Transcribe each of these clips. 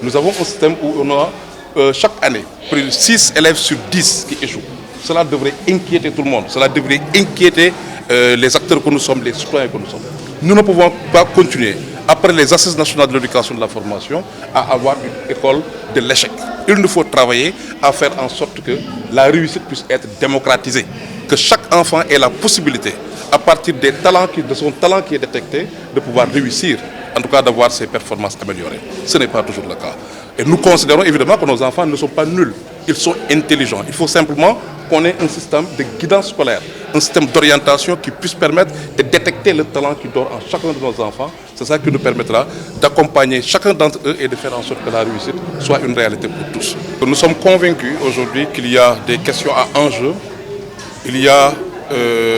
Nous avons un système où on a chaque année plus de 6 élèves sur 10 qui échouent. Cela devrait inquiéter tout le monde, cela devrait inquiéter les acteurs que nous sommes, les citoyens que nous sommes. Nous ne pouvons pas continuer, après les assises nationales de l'éducation et de la formation, à avoir une école de l'échec. Il nous faut travailler à faire en sorte que la réussite puisse être démocratisée, que chaque enfant ait la possibilité, à partir de son talent qui est détecté, de pouvoir réussir, en tout cas d'avoir ses performances améliorées. Ce n'est pas toujours le cas. Et nous considérons évidemment que nos enfants ne sont pas nuls, ils sont intelligents. Il faut simplement qu'on ait un système de guidance scolaire, un système d'orientation qui puisse permettre de détecter le talent qui dort en chacun de nos enfants. C'est ça qui nous permettra d'accompagner chacun d'entre eux et de faire en sorte que la réussite soit une réalité pour tous. Nous sommes convaincus aujourd'hui qu'il y a des questions à enjeu. Il y a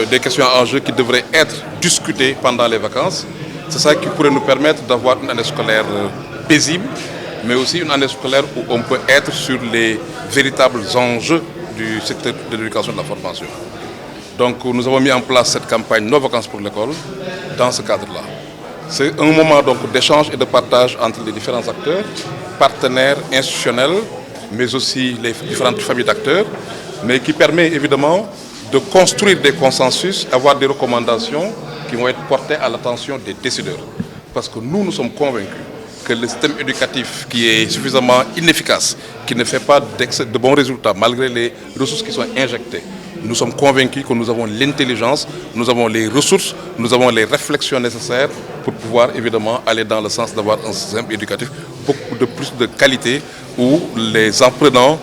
des questions à enjeu qui devraient être discutées pendant les vacances. C'est ça qui pourrait nous permettre d'avoir une année scolaire paisible, mais aussi une année scolaire où on peut être sur les véritables enjeux du secteur de l'éducation et de la formation. Donc nous avons mis en place cette campagne Nos vacances pour l'école dans ce cadre-là. C'est un moment d'échange et de partage entre les différents acteurs, partenaires institutionnels, mais aussi les différentes familles d'acteurs, mais qui permet évidemment de construire des consensus, avoir des recommandations qui vont être portées à l'attention des décideurs. Parce que nous sommes convaincus que le système éducatif qui est suffisamment inefficace, qui ne fait pas de bons résultats malgré les ressources qui sont injectées, nous sommes convaincus que nous avons l'intelligence, nous avons les ressources, nous avons les réflexions nécessaires pour pouvoir évidemment aller dans le sens d'avoir un système éducatif beaucoup de plus de qualité où les apprenants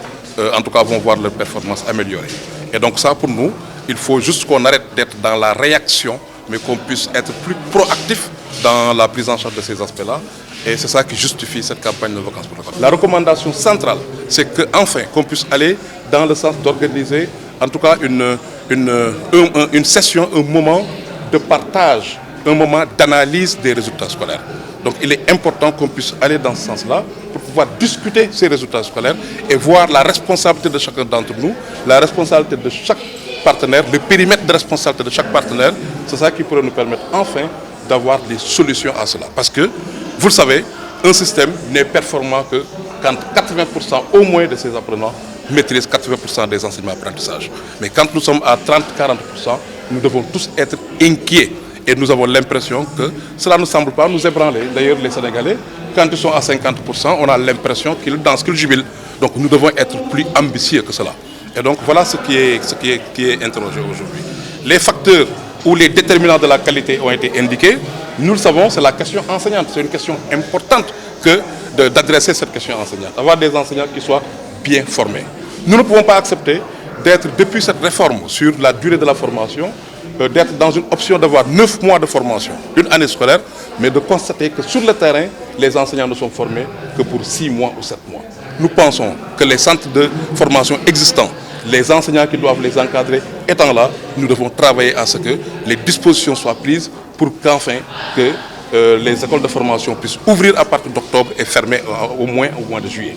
en tout cas vont voir leurs performances améliorées. Et donc ça pour nous, il faut juste qu'on arrête d'être dans la réaction, mais qu'on puisse être plus proactif dans la prise en charge de ces aspects-là. Et c'est ça qui justifie cette campagne de vacances pour l'école. La recommandation centrale, c'est qu'enfin, qu'on puisse aller dans le sens d'organiser en tout cas une session, un moment de partage, un moment d'analyse des résultats scolaires. Donc il est important qu'on puisse aller dans ce sens-là pour pouvoir discuter ces résultats scolaires et voir la responsabilité de chacun d'entre nous, la responsabilité de chaque partenaire, le périmètre de responsabilité de chaque partenaire. C'est ça qui pourrait nous permettre enfin d'avoir des solutions à cela. Parce que, vous le savez, un système n'est performant que quand 80% au moins de ses apprenants maîtrisent 80% des enseignements apprentissages. Mais quand nous sommes à 30-40%, nous devons tous être inquiets. Et nous avons l'impression que cela ne semble pas nous ébranler. D'ailleurs, les Sénégalais, quand ils sont à 50%, on a l'impression qu'ils dansent, qu'ils jubilent. Donc nous devons être plus ambitieux que cela. Et donc voilà ce qui est interrogé aujourd'hui. Les facteurs ou les déterminants de la qualité ont été indiqués. Nous le savons, c'est la question enseignante. C'est une question importante que d'adresser cette question enseignante. Avoir des enseignants qui soient bien formés. Nous ne pouvons pas accepter d'être, depuis cette réforme sur la durée de la formation, d'être dans une option d'avoir 9 mois de formation, une année scolaire, mais de constater que sur le terrain, les enseignants ne sont formés que pour 6 mois ou 7 mois. Nous pensons que les centres de formation existants, les enseignants qui doivent les encadrer étant là, nous devons travailler à ce que les dispositions soient prises pour qu'enfin les écoles de formation puissent ouvrir à partir d'octobre et fermer au moins au mois de juillet.